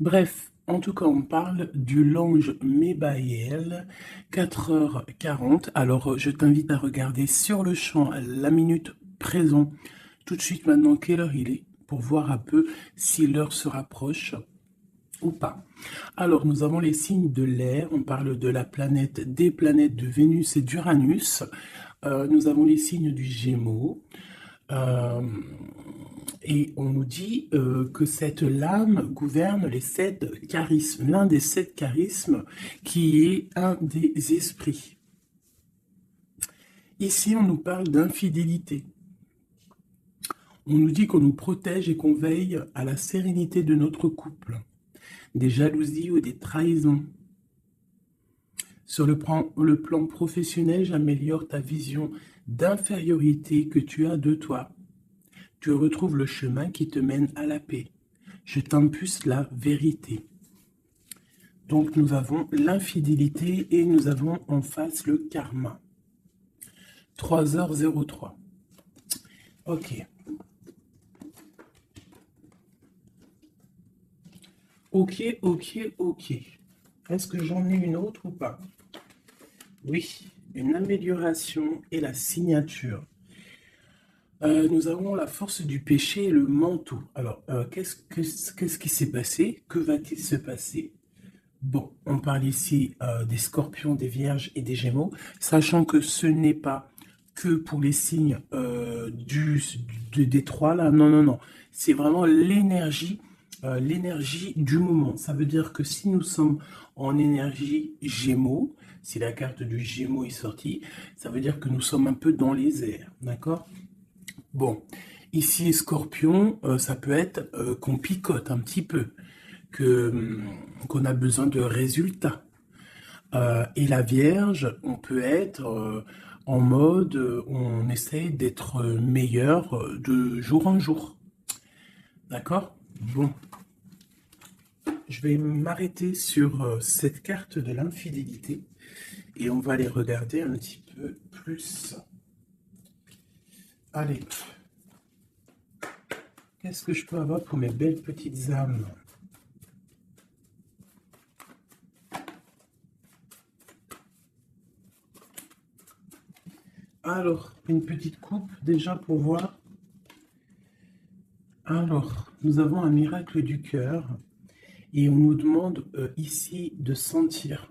Bref, en tout cas, on parle du l'ange Mébaël, 4h40. Alors, je t'invite à regarder sur le champ la minute présent, tout de suite maintenant, quelle heure il est, pour voir un peu si l'heure se rapproche ou pas. Alors, nous avons les signes de l'air, on parle de la planète, des planètes de Vénus et d'Uranus. Nous avons les signes du Gémeaux. Euh, et on nous dit que cette lame gouverne les 7 charismes, l'un des 7 charismes qui est un des esprits. Ici, on nous parle d'infidélité. On nous dit qu'on nous protège et qu'on veille à la sérénité de notre couple, des jalousies ou des trahisons. Sur le plan professionnel, j'améliore ta vision d'infériorité que tu as de toi. Tu retrouves le chemin qui te mène à la paix. Je t'impulse la vérité. Donc nous avons l'infidélité et nous avons en face le karma. 3h03. Ok. Ok. Est-ce que j'en ai une autre ou pas? Oui, une amélioration et la signature. Nous avons la force du péché et le manteau. Alors, qu'est-ce qui s'est passé? Que va-t-il se passer? Bon, on parle ici des scorpions, des vierges et des gémeaux, sachant que ce n'est pas que pour les signes des trois là. Non, non, non. C'est vraiment l'énergie du moment. Ça veut dire que si nous sommes en énergie gémeaux, si la carte du gémeaux est sortie, ça veut dire que nous sommes un peu dans les airs. D'accord? Bon, ici, scorpion, ça peut être qu'on picote un petit peu, qu'on a besoin de résultats. Et la Vierge, on peut être en mode, on essaye d'être meilleur de jour en jour. D'accord? Bon, je vais m'arrêter sur cette carte de l'infidélité et on va les regarder un petit peu plus. Allez, qu'est-ce que je peux avoir pour mes belles petites âmes? Alors, une petite coupe déjà pour voir. Alors, nous avons un miracle du cœur et on nous demande ici de sentir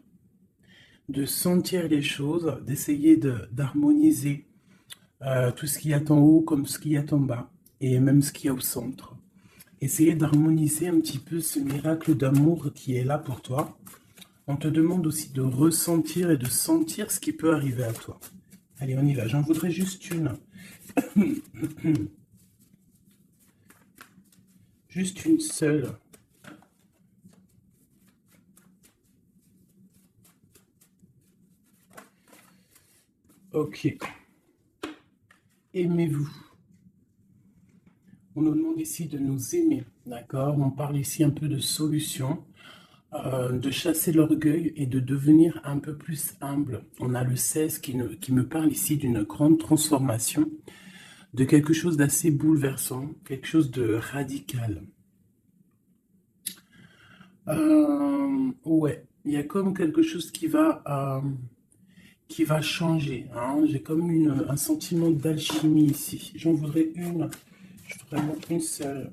les choses, d'essayer d'harmoniser tout ce qu'il y a en haut comme ce qu'il y a en bas et même ce qu'il y a au centre. Essayer d'harmoniser un petit peu ce miracle d'amour qui est là pour toi. On te demande aussi de ressentir et de sentir ce qui peut arriver à toi. Allez, on y va. J'en voudrais juste une. Juste une seule. Ok. Aimez-vous. On nous demande ici de nous aimer. D'accord? On parle ici un peu de solution. De chasser l'orgueil et de devenir un peu plus humble. On a le 16 qui me parle ici d'une grande transformation, de quelque chose d'assez bouleversant, quelque chose de radical. Ouais, il y a comme quelque chose qui va changer. Hein. J'ai comme un sentiment d'alchimie ici. J'en voudrais une, je voudrais vraiment une seule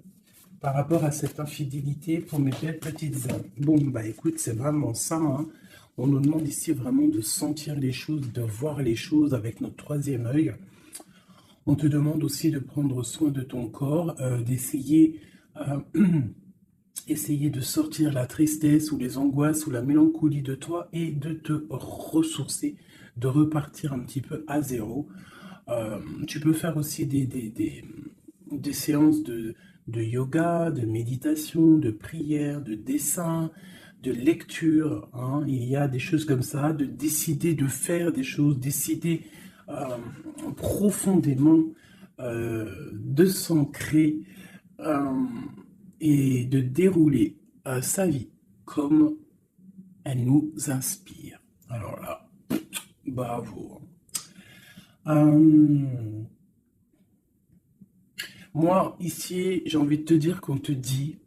par rapport à cette infidélité pour mes belles petites âmes. Bon, bah écoute, c'est vraiment ça. Hein. On nous demande ici vraiment de sentir les choses, de voir les choses avec notre troisième œil. On te demande aussi de prendre soin de ton corps, d'essayer essayer de sortir la tristesse ou les angoisses ou la mélancolie de toi et de te ressourcer, de repartir un petit peu à zéro. Tu peux faire aussi des séances de yoga, de méditation, de prière, de dessin, de lecture. Hein. Il y a des choses comme ça, de décider de faire des choses, décider profondément de s'ancrer et de dérouler sa vie comme elle nous inspire. Alors là, bravo. Moi, ici, j'ai envie de te dire qu'on te dit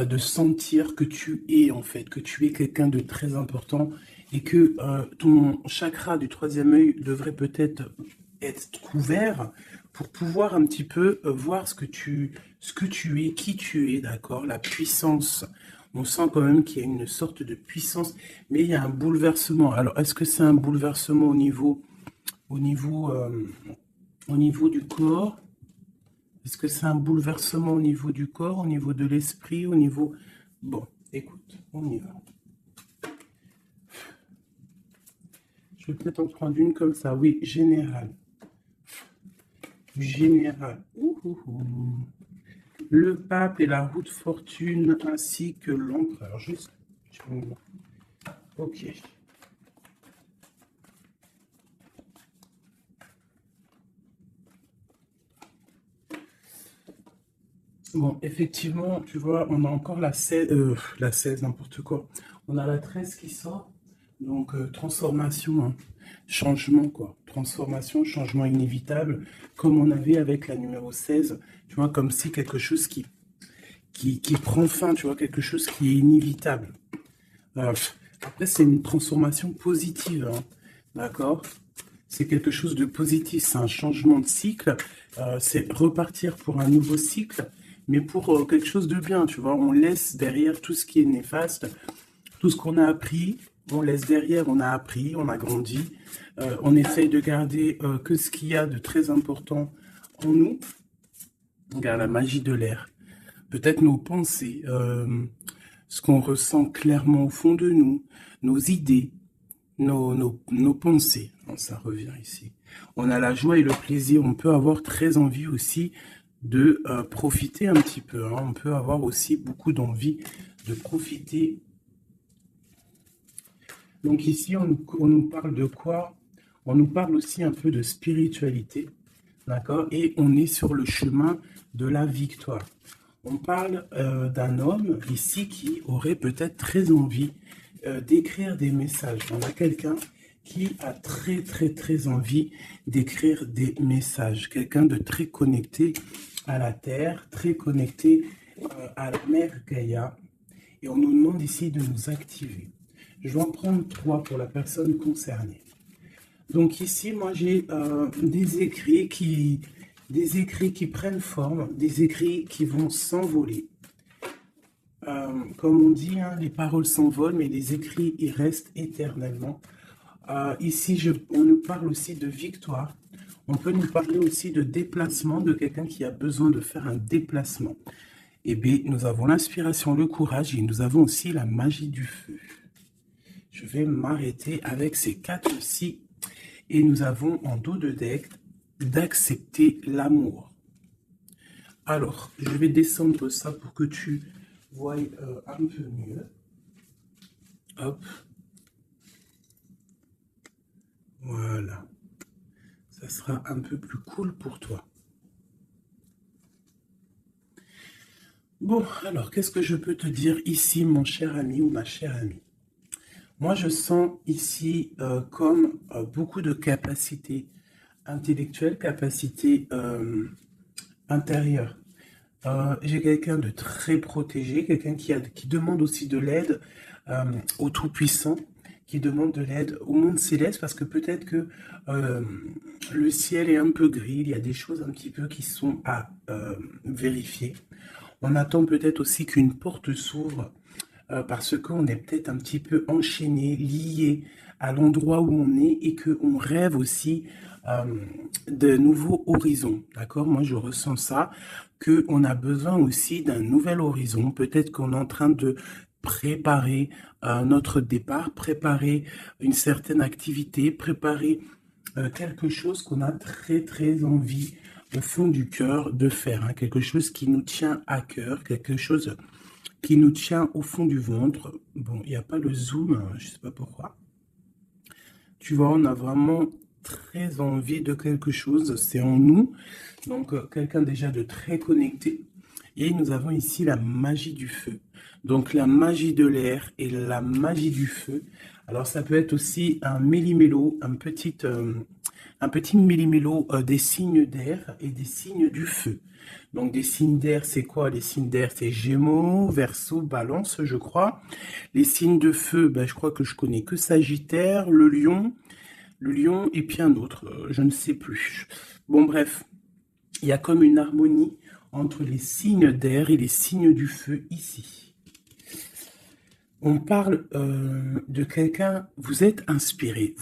de sentir que tu es en fait, que tu es quelqu'un de très important et que ton chakra du troisième œil devrait peut-être être ouvert pour pouvoir un petit peu voir ce que tu es, qui tu es, d'accord, la puissance. On sent quand même qu'il y a une sorte de puissance, mais il y a un bouleversement. Alors, est-ce que c'est un bouleversement au niveau, euh, au niveau du corps? Est-ce que c'est un bouleversement au niveau du corps, au niveau de l'esprit, au niveau... Bon, écoute, on y va. Je vais peut-être en prendre une comme ça. Oui, général. Général. Ouh, ouh, ouh. Le pape et la roue de fortune, ainsi que l'empereur. Juste. Ok. Bon, effectivement, tu vois, on a encore la 16, n'importe quoi. On a la 13 qui sort. Donc, transformation, hein. Changement, quoi. Transformation, changement inévitable, comme on avait avec la numéro 16. Tu vois, comme si quelque chose qui prend fin, tu vois, quelque chose qui est inévitable. Euh, Après, c'est une transformation positive, hein. D'accord? C'est quelque chose de positif, c'est un changement de cycle, c'est repartir pour un nouveau cycle, mais pour quelque chose de bien, tu vois. On laisse derrière tout ce qui est néfaste, tout ce qu'on a appris, on laisse derrière, on a appris, on a grandi, on essaye de garder que ce qu'il y a de très important en nous. On garde la magie de l'air, peut-être nos pensées, ce qu'on ressent clairement au fond de nous, nos idées, nos pensées. Bon, ça revient ici. On a la joie et le plaisir. On peut avoir très envie aussi de profiter un petit peu, hein. On peut avoir aussi beaucoup d'envie de profiter. Donc ici, on nous parle de quoi? On nous parle aussi un peu de spiritualité, d'accord? Et on est sur le chemin de la victoire. On parle d'un homme ici qui aurait peut-être très envie d'écrire des messages. On a quelqu'un qui a très envie d'écrire des messages. Quelqu'un de très connecté à la Terre, très connecté à la mère Gaïa. Et on nous demande ici de nous activer. Je vais en prendre 3 pour la personne concernée. Donc ici, moi j'ai des écrits qui prennent forme, des écrits qui vont s'envoler. Comme on dit, hein, les paroles s'envolent, mais les écrits, ils restent éternellement. Ici, on nous parle aussi de victoire. On peut nous parler aussi de déplacement, de quelqu'un qui a besoin de faire un déplacement. Eh bien, nous avons l'inspiration, le courage, et nous avons aussi la magie du feu. Je vais m'arrêter avec ces 4-ci. Et nous avons en dos de deck d'accepter l'amour. Alors, je vais descendre ça pour que tu vois un peu mieux. Hop. Voilà. Ça sera un peu plus cool pour toi. Bon, alors, qu'est-ce que je peux te dire ici, mon cher ami ou ma chère amie? Moi, je sens ici comme beaucoup de capacités intellectuelles, capacités intérieures. J'ai quelqu'un de très protégé, quelqu'un qui demande aussi de l'aide au Tout-Puissant, qui demande de l'aide au monde céleste, parce que peut-être que le ciel est un peu gris, il y a des choses un petit peu qui sont à vérifier. On attend peut-être aussi qu'une porte s'ouvre, parce qu'on est peut-être un petit peu enchaîné, lié à l'endroit où on est et qu'on rêve aussi de nouveaux horizons. D'accord? Moi, je ressens ça, qu'on a besoin aussi d'un nouvel horizon. Peut-être qu'on est en train de préparer notre départ, préparer une certaine activité, préparer quelque chose qu'on a très envie au fond du cœur de faire, hein, quelque chose qui nous tient à cœur, quelque chose qui nous tient au fond du ventre. Bon, il n'y a pas le zoom, hein, je ne sais pas pourquoi. Tu vois, on a vraiment très envie de quelque chose, c'est en nous. Donc, quelqu'un déjà de très connecté. Et nous avons ici la magie du feu. Donc la magie de l'air et la magie du feu. Alors ça peut être aussi un méli-mélo, un petit méli-mélo des signes d'air et des signes du feu. Donc des signes d'air, c'est quoi? Les signes d'air, c'est Gémeaux, Verseau, Balance, je crois. Les signes de feu, ben, je crois que je connais que Sagittaire, le lion et puis un autre, je ne sais plus. Bon bref, il y a comme une harmonie entre les signes d'air et les signes du feu ici. On parle de quelqu'un, vous êtes inspiré,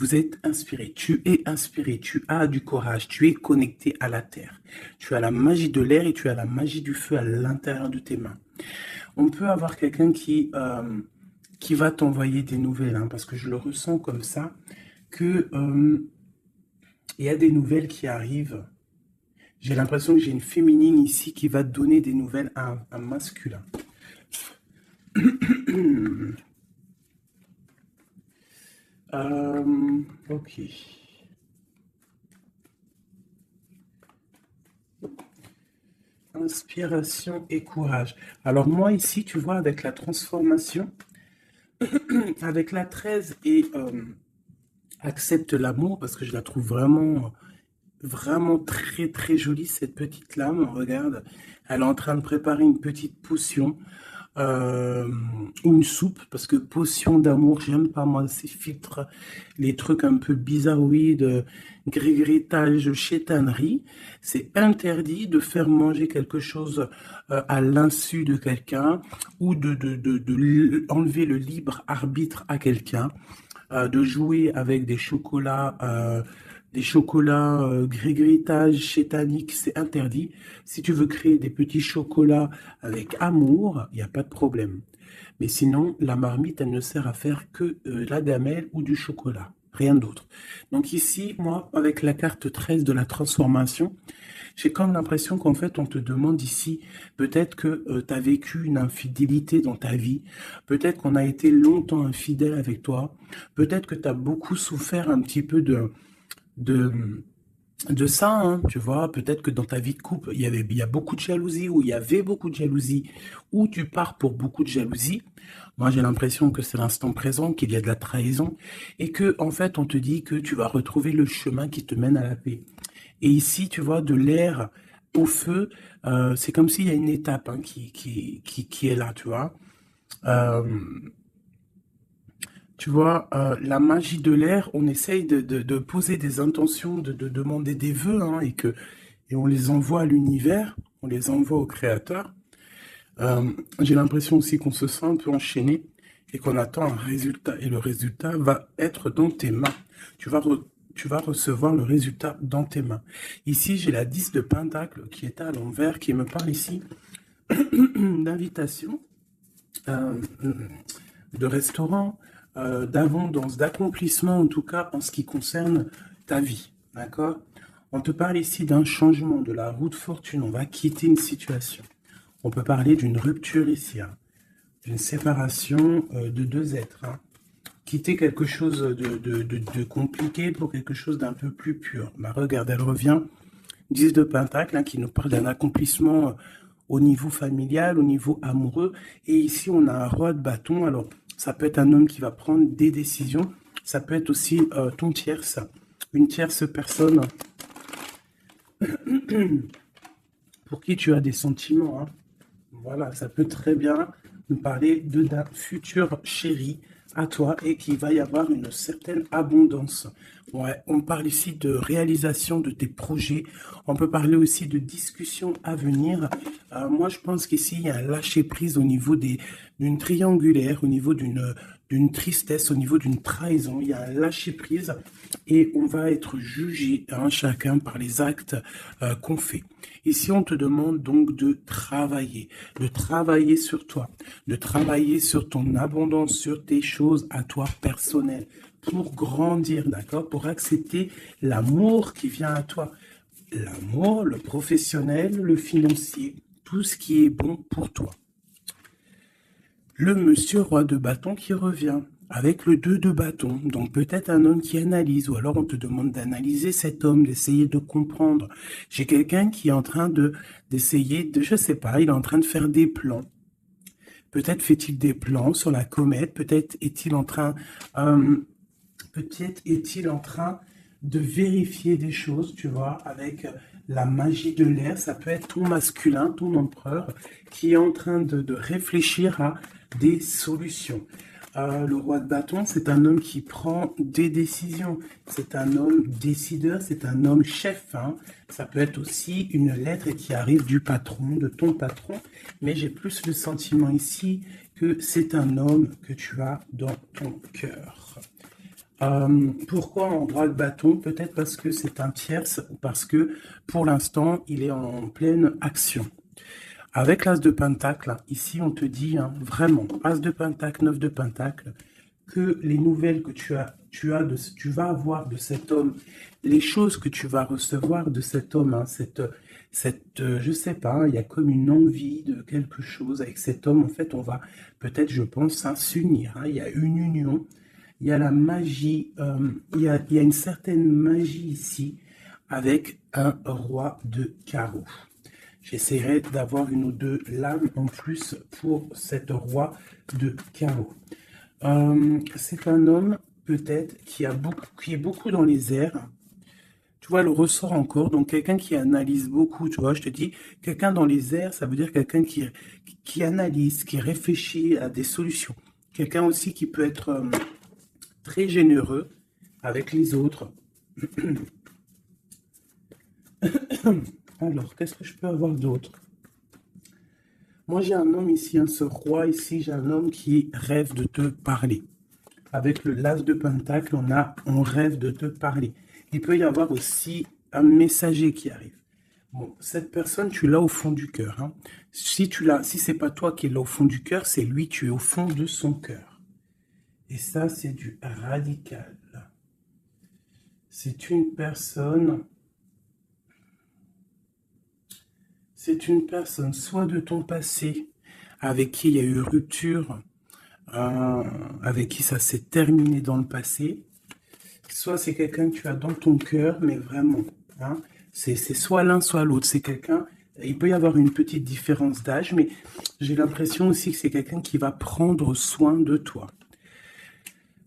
tu es inspiré, tu as du courage, tu es connecté à la terre. Tu as la magie de l'air et tu as la magie du feu à l'intérieur de tes mains. On peut avoir quelqu'un qui va t'envoyer des nouvelles, hein, parce que je le ressens comme ça, que il y a des nouvelles qui arrivent. J'ai l'impression que j'ai une féminine ici qui va donner des nouvelles à un masculin. Ok. Inspiration et courage. Alors moi ici, tu vois, avec la transformation, avec la 13 et accepte l'amour, parce que je la trouve vraiment, vraiment très très jolie, cette petite lame. Regarde, elle est en train de préparer une petite potion. Ou une soupe, parce que potion d'amour, j'aime pas moi ces filtres, les trucs un peu bizarroïdes, grigritage, chétanerie. C'est interdit de faire manger quelque chose à l'insu de quelqu'un ou de enlever le libre arbitre à quelqu'un, de jouer avec des chocolats grigritage chétanique, c'est interdit. Si tu veux créer des petits chocolats avec amour, il n'y a pas de problème. Mais sinon, la marmite, elle ne sert à faire que la gamelle ou du chocolat, rien d'autre. Donc ici, moi, avec la carte 13 de la transformation, j'ai comme l'impression qu'en fait, on te demande ici, peut-être que tu as vécu une infidélité dans ta vie, peut-être qu'on a été longtemps infidèle avec toi, peut-être que tu as beaucoup souffert un petit peu de ça, hein, tu vois, peut-être que dans ta vie de couple, il y a beaucoup de jalousie, ou il y avait beaucoup de jalousie, ou tu pars pour beaucoup de jalousie. Moi, j'ai l'impression que c'est l'instant présent, qu'il y a de la trahison, et que, en fait, on te dit que tu vas retrouver le chemin qui te mène à la paix. Et ici, tu vois, de l'air au feu, c'est comme s'il y a une étape, hein, qui est là, tu vois. Euh, Tu vois, la magie de l'air, on essaye de poser des intentions, de demander des vœux, hein, et on les envoie à l'univers, on les envoie au créateur. J'ai l'impression aussi qu'on se sent un peu enchaîné et qu'on attend un résultat. Et le résultat va être dans tes mains. Tu vas recevoir le résultat dans tes mains. Ici, j'ai la 10 de Pentacle qui est à l'envers, qui me parle ici d'invitation, de restaurant, d'abondance, d'accomplissement, en tout cas en ce qui concerne ta vie. D'accord? On te parle ici d'un changement de la roue de fortune. On va quitter une situation. On peut parler d'une rupture ici, hein, d'une séparation de deux êtres. Hein. Quitter quelque chose de compliqué pour quelque chose d'un peu plus pur. Bah, regarde, elle revient. 10 de Pentacle, hein, qui nous parle d'un accomplissement au niveau familial, au niveau amoureux. Et ici, on a un roi de bâton. Alors, ça peut être un homme qui va prendre des décisions. Ça peut être aussi ton tierce, une tierce personne pour qui tu as des sentiments. Hein. Voilà, ça peut très bien nous parler d'un futur chéri à toi et qu'il va y avoir une certaine abondance. Ouais, on parle ici de réalisation de tes projets. On peut parler aussi de discussions à venir. Moi, je pense qu'ici, il y a un lâcher-prise au niveau d'une triangulaire, au niveau d'une tristesse, au niveau d'une trahison. Il y a un lâcher-prise et on va être jugé, hein, chacun par les actes qu'on fait. Ici, on te demande donc de travailler sur toi, de travailler sur ton abondance, sur tes choses à toi personnelles, pour grandir, d'accord, pour accepter l'amour qui vient à toi. L'amour, le professionnel, le financier, tout ce qui est bon pour toi. Le monsieur roi de bâton qui revient. avec le 2 de bâton. Donc peut-être un homme qui analyse, ou alors on te demande d'analyser cet homme, d'essayer de comprendre. J'ai quelqu'un qui est en train d'essayer de, je sais pas, il est en train de faire des plans. Peut-être fait-il des plans sur la comète, peut-être est-il en train, euh, peut-être est-il en train de vérifier des choses, tu vois, avec la magie de l'air. Ça peut être ton masculin, ton empereur, qui est en train de réfléchir à des solutions. Le roi de bâton, c'est un homme qui prend des décisions. C'est un homme décideur, c'est un homme chef, hein. Ça peut être aussi une lettre qui arrive du patron, de ton patron. Mais j'ai plus le sentiment ici que c'est un homme que tu as dans ton cœur. Pourquoi en roi de bâton? Peut-être parce que c'est un tierce ou parce que pour l'instant, il est en pleine action. Avec l'as de pentacle, ici on te dit vraiment, as de pentacle, 9 de pentacle, que les nouvelles que tu vas avoir de cet homme, les choses que tu vas recevoir de cet homme, je sais pas, il y a comme une envie de quelque chose avec cet homme. En fait, on va peut-être, je pense, s'unir. Il y a une union, il y a la magie, il y a une certaine magie ici avec un roi de carreau. J'essaierai d'avoir une ou deux lames en plus pour cet roi de carreau. C'est un homme peut-être qui est beaucoup dans les airs. Tu vois, le ressort encore. Donc quelqu'un qui analyse beaucoup. Tu vois, je te dis, quelqu'un dans les airs, ça veut dire quelqu'un qui analyse, qui réfléchit à des solutions. Quelqu'un aussi qui peut être très généreux avec les autres. Alors, qu'est-ce que je peux avoir d'autre? Moi, j'ai un homme ici, ce roi ici, j'ai un homme qui rêve de te parler. Avec le l'as de pentacle, on rêve de te parler. Il peut y avoir aussi un messager qui arrive. Bon, cette personne, tu l'as au fond du cœur, hein. Si c'est pas toi qui es là au fond du cœur, c'est lui, tu es au fond de son cœur. Et ça, c'est du radical. C'est une personne soit de ton passé, avec qui il y a eu rupture, avec qui ça s'est terminé dans le passé, soit c'est quelqu'un que tu as dans ton cœur, mais vraiment, hein, c'est soit l'un, soit l'autre. C'est quelqu'un, il peut y avoir une petite différence d'âge, mais j'ai l'impression aussi que c'est quelqu'un qui va prendre soin de toi.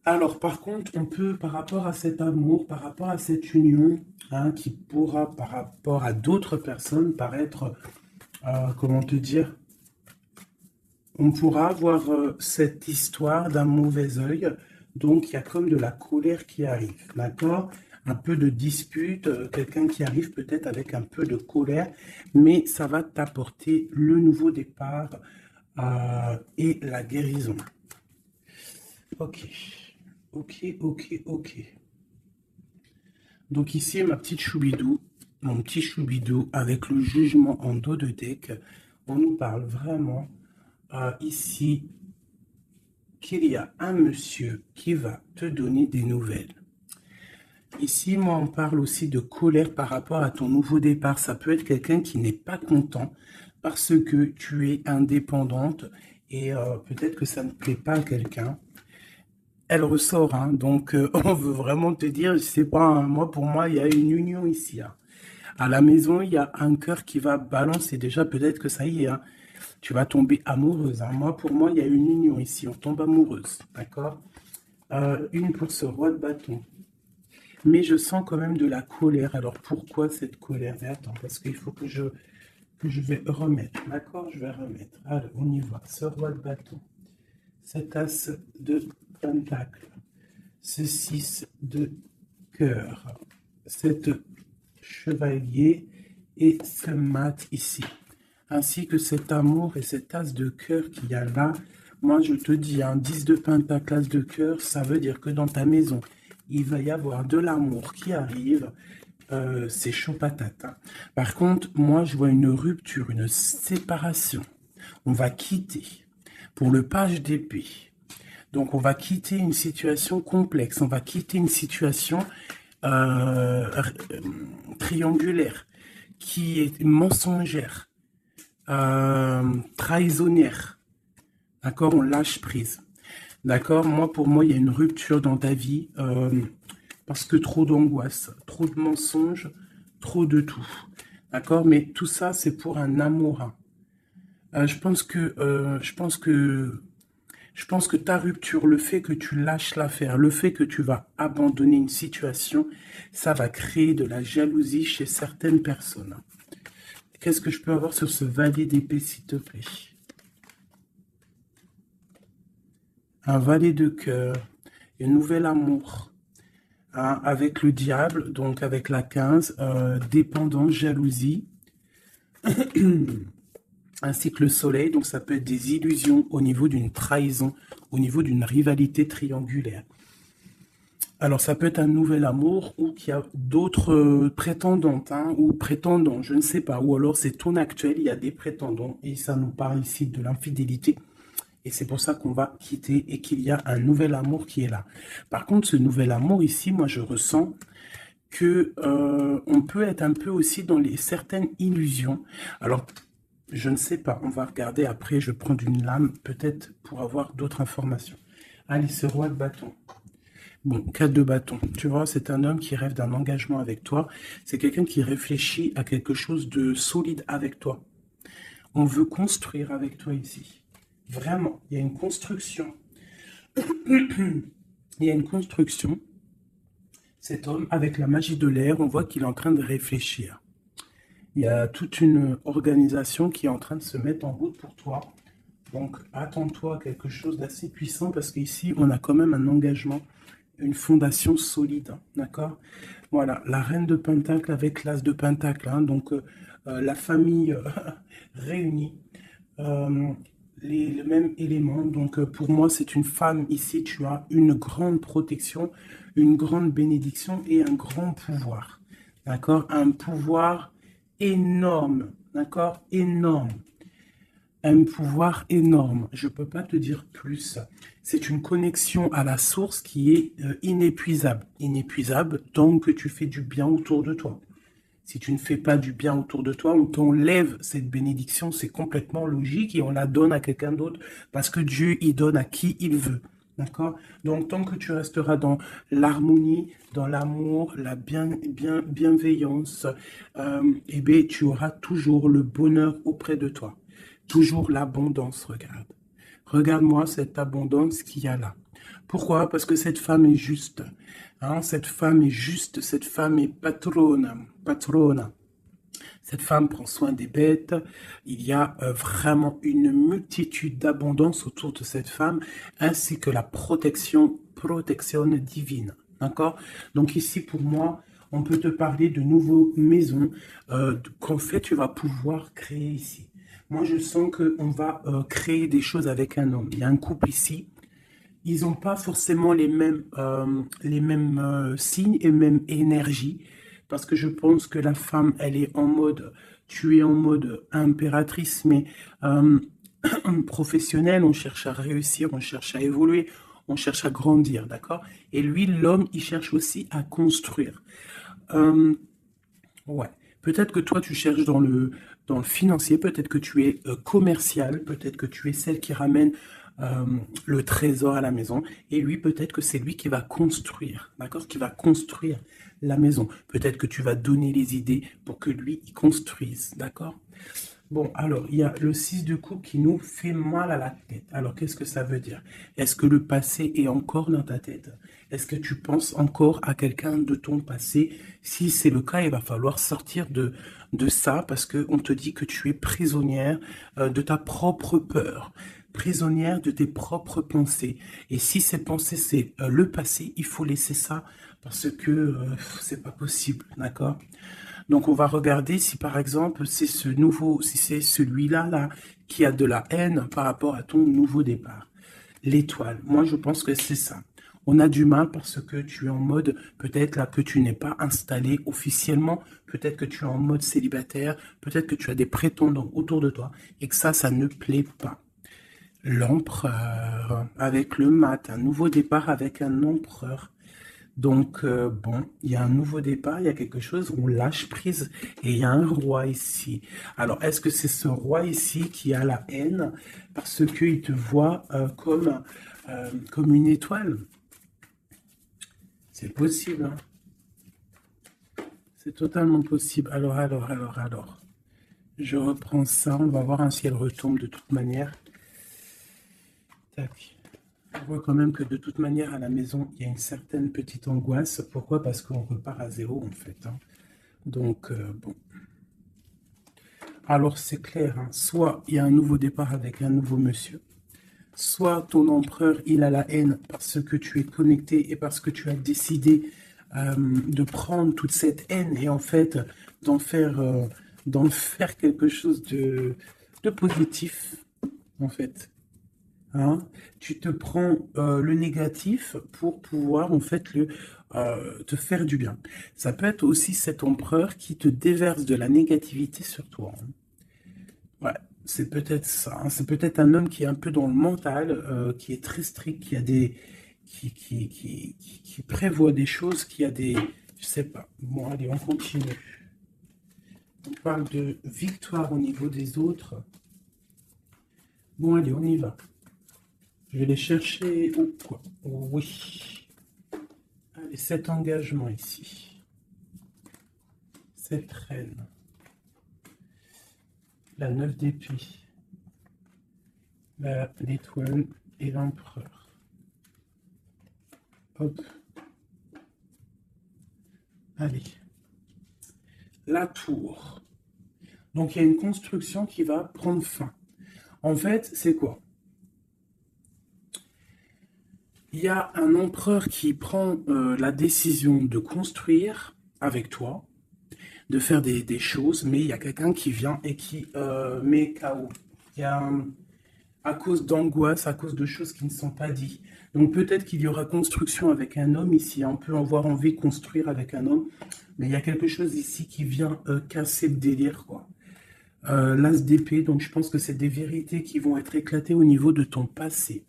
Alors, par contre, on peut, par rapport à cet amour, par rapport à cette union, hein, qui pourra, par rapport à d'autres personnes, paraître, comment te dire, on pourra avoir cette histoire d'un mauvais œil. Donc, il y a comme de la colère qui arrive, d'accord? Un peu de dispute, quelqu'un qui arrive peut-être avec un peu de colère, mais ça va t'apporter le nouveau départ et la guérison. Ok. Donc ici, ma petite choubidou, mon petit choubidou avec le jugement en dos de deck, on nous parle vraiment ici qu'il y a un monsieur qui va te donner des nouvelles. Ici, moi, on parle aussi de colère par rapport à ton nouveau départ. Ça peut être quelqu'un qui n'est pas content parce que tu es indépendante et peut-être que ça ne plaît pas à quelqu'un. Elle ressort, hein, donc on veut vraiment te dire, je sais pas, hein, pour moi, il y a une union ici, hein. À la maison, il y a un cœur qui va balancer. Déjà, peut-être que ça y est, hein, tu vas tomber amoureuse, hein. Pour moi, il y a une union ici. On tombe amoureuse. D'accord? Une pour ce roi de bâton. Mais je sens quand même de la colère. Alors, pourquoi cette colère? Mais attends, parce qu'il faut que je vais remettre. D'accord? Je vais remettre. Allez, on y va. Ce roi de bâton. Cet as de pentacle. Ce 6 de cœur. Cette chevalier et ce mat ici, ainsi que cet amour et cet as de cœur qu'il y a là. Moi, je te dis, un 10 de pentacle, as de cœur, ça veut dire que dans ta maison, il va y avoir de l'amour qui arrive. C'est chaud patate, hein. Par contre, moi, je vois une rupture, une séparation. On va quitter pour le page d'épée. Donc, on va quitter une situation complexe. On va quitter une situation triangulaire, qui est mensongère, trahisonnière. D'accord? On lâche prise. D'accord? Moi, pour moi, il y a une rupture dans ta vie parce que trop d'angoisse, trop de mensonges, trop de tout. D'accord? Mais tout ça, c'est pour un amour, hein. Je pense que ta rupture, le fait que tu lâches l'affaire, le fait que tu vas abandonner une situation, ça va créer de la jalousie chez certaines personnes. Qu'est-ce que je peux avoir sur ce valet d'épée, s'il te plaît? Un valet de cœur, un nouvel amour, hein, avec le diable, donc avec la 15, dépendance, jalousie, ainsi que le soleil, donc ça peut être des illusions au niveau d'une trahison, au niveau d'une rivalité triangulaire. Alors ça peut être un nouvel amour ou qu'il y a d'autres prétendantes, hein, ou prétendants, je ne sais pas, ou alors c'est ton actuel, il y a des prétendants et ça nous parle ici de l'infidélité. Et c'est pour ça qu'on va quitter et qu'il y a un nouvel amour qui est là. Par contre, ce nouvel amour ici, moi je ressens que on peut être un peu aussi dans certaines illusions. Alors, je ne sais pas, on va regarder après, je vais prendre une lame peut-être pour avoir d'autres informations. Allez, ce roi de bâton. Bon, 4 de bâton. Tu vois, c'est un homme qui rêve d'un engagement avec toi. C'est quelqu'un qui réfléchit à quelque chose de solide avec toi. On veut construire avec toi ici. Vraiment, il y a une construction. Il y a une construction. Cet homme, avec la magie de l'air, on voit qu'il est en train de réfléchir. Il y a toute une organisation qui est en train de se mettre en route pour toi. Donc, attends-toi à quelque chose d'assez puissant parce qu'ici, on a quand même un engagement, une fondation solide. D'accord? Voilà, la reine de Pentacle avec l'as de Pentacle. Hein, donc, la famille réunie. Le même élément. Donc, pour moi, c'est une femme ici. Tu as une grande protection, une grande bénédiction et un grand pouvoir. D'accord? Un pouvoir énorme, d'accord? Énorme. Un pouvoir énorme. Je ne peux pas te dire plus. C'est une connexion à la source qui est inépuisable. Inépuisable tant que tu fais du bien autour de toi. Si tu ne fais pas du bien autour de toi, on t'enlève cette bénédiction, c'est complètement logique et on la donne à quelqu'un d'autre parce que Dieu, il donne à qui il veut. D'accord? Donc, tant que tu resteras dans l'harmonie, dans l'amour, la bienveillance, eh bien, tu auras toujours le bonheur auprès de toi. Toujours l'abondance, regarde. Regarde-moi cette abondance qu'il y a là. Pourquoi? Parce que cette femme est juste. Hein, cette femme est juste, cette femme est patrona. Cette femme prend soin des bêtes. Il y a vraiment une multitude d'abondance autour de cette femme, ainsi que la protection divine. D'accord? Donc ici, pour moi, on peut te parler de nouvelles maisons qu'en fait, tu vas pouvoir créer ici. Moi, je sens qu'on va créer des choses avec un homme. Il y a un couple ici. Ils n'ont pas forcément les mêmes signes et même énergie. Parce que je pense que la femme, elle est en mode, tu es en mode impératrice, mais professionnelle. On cherche à réussir, on cherche à évoluer, on cherche à grandir, d'accord? Et lui, l'homme, il cherche aussi à construire. Ouais. Peut-être que toi, tu cherches dans le financier, peut-être que tu es commercial, peut-être que tu es celle qui ramène le trésor à la maison. Et lui, peut-être que c'est lui qui va construire, d'accord? Qui va construire la maison. Peut-être que tu vas donner les idées pour que lui, il construise, d'accord? Bon, alors, il y a le 6 de coupe qui nous fait mal à la tête. Alors, qu'est-ce que ça veut dire? Est-ce que le passé est encore dans ta tête? Est-ce que tu penses encore à quelqu'un de ton passé? Si c'est le cas, il va falloir sortir de ça parce qu'on te dit que tu es prisonnière de ta propre peur, prisonnière de tes propres pensées. Et si ces pensées, c'est le passé, il faut laisser ça parce que c'est pas possible, d'accord? Donc, on va regarder si, par exemple, c'est si c'est celui-là, là, qui a de la haine par rapport à ton nouveau départ. L'étoile. Moi, je pense que c'est ça. On a du mal parce que tu es en mode, peut-être là, que tu n'es pas installé officiellement. Peut-être que tu es en mode célibataire. Peut-être que tu as des prétendants autour de toi et que ça ne plaît pas. L'empereur avec le mat. Un nouveau départ avec un empereur. Donc, bon, il y a un nouveau départ, il y a quelque chose, on lâche prise et il y a un roi ici. Alors, est-ce que c'est ce roi ici qui a la haine parce qu'il te voit comme une étoile? C'est possible, hein. C'est totalement possible. Alors. Je reprends ça, on va voir hein, si elle retombe de toute manière. Tac. On voit quand même que de toute manière, à la maison, il y a une certaine petite angoisse. Pourquoi? Parce qu'on repart à zéro, en fait, hein. Donc, bon. Alors, c'est clair, hein. Soit il y a un nouveau départ avec un nouveau monsieur, soit ton empereur, il a la haine parce que tu es connecté et parce que tu as décidé de prendre toute cette haine et en fait d'en faire, d'en faire quelque chose de positif, en fait. Hein, tu te prends le négatif pour pouvoir en fait te faire du bien. Ça peut être aussi cet empereur qui te déverse de la négativité sur toi, hein. Ouais, c'est peut-être ça, hein. C'est peut-être un homme qui est un peu dans le mental, qui est très strict, qui a des, qui prévoit des choses, qui a des, je sais pas. Bon, allez, on continue. On parle de victoire au niveau des autres. Bon, allez, on y va. Je vais les chercher ou quoi? Oui. Allez, cet engagement ici. Cette reine. La 9 d'épée. L'étoile et l'empereur. Hop. Allez. La tour. Donc, il y a une construction qui va prendre fin. En fait, c'est quoi? Il y a un empereur qui prend la décision de construire avec toi, de faire des choses, mais il y a quelqu'un qui vient et qui met KO. Il y a, à cause d'angoisse, à cause de choses qui ne sont pas dites. Donc peut-être qu'il y aura construction avec un homme ici, on peut avoir envie de construire avec un homme, mais il y a quelque chose ici qui vient casser le délire, quoi. L'as d'épée, donc je pense que c'est des vérités qui vont être éclatées au niveau de ton passé.